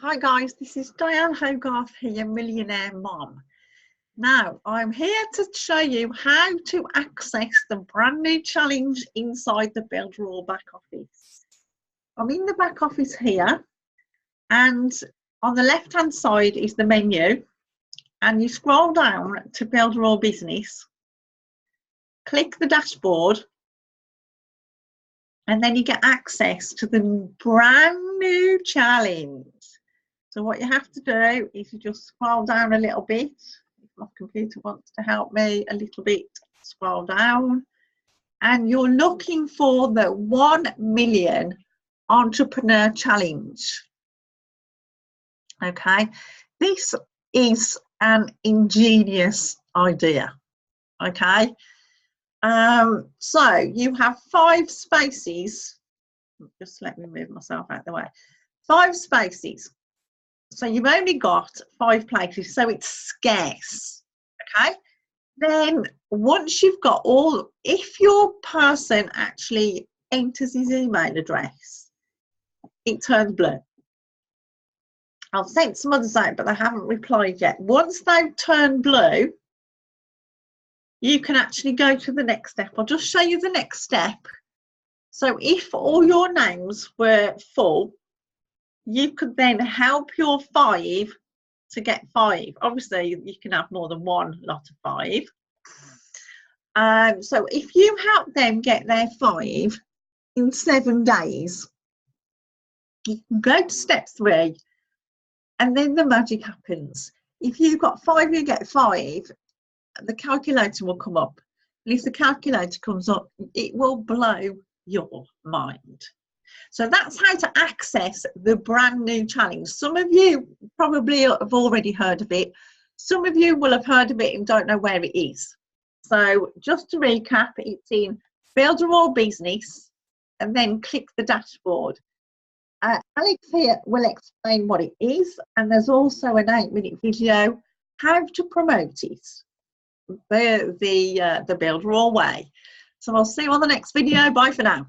Hi guys, this is Diane Hogarth here, Millionaire Mom. Now, I'm here to show you how to access the brand new challenge inside the Builderall back office. I'm in the back office here, and on the left hand side is the menu, and you scroll down to Builderall Business, click the dashboard, and then you get access to the brand new challenge. So what you have to do is you just scroll down a little bit. If my computer wants to help me a little bit, scroll down. And you're looking for the 1 million entrepreneur challenge. Okay, this is an ingenious idea. Okay, so you have 5 spaces. Just let me move myself out of the way. 5 spaces. So you've only got 5 places, so it's scarce. Okay, then once you've got all, if your person actually enters his email address, it turns blue. I've sent some others out, but they haven't replied yet. Once they've turned blue, you can actually go to the next step. I'll just show you the next step. So if all your names were full, you could then help your 5 to get 5. Obviously, you can have more than one lot of 5. So if you help them get their 5 in 7 days, you can go to step 3, and then the magic happens. If you've got 5, you get 5, the calculator will come up. And if the calculator comes up, it will blow your mind. So that's how to access the brand new challenge. Some of you probably have already heard of it. Some of you will have heard of it and don't know where it is. So just to recap, it's in Builderall Business, and then click the dashboard. Alex here will explain what it is, and there's also an 8-minute video how to promote it the Builderall way. So I'll see you on the next video. Bye for now.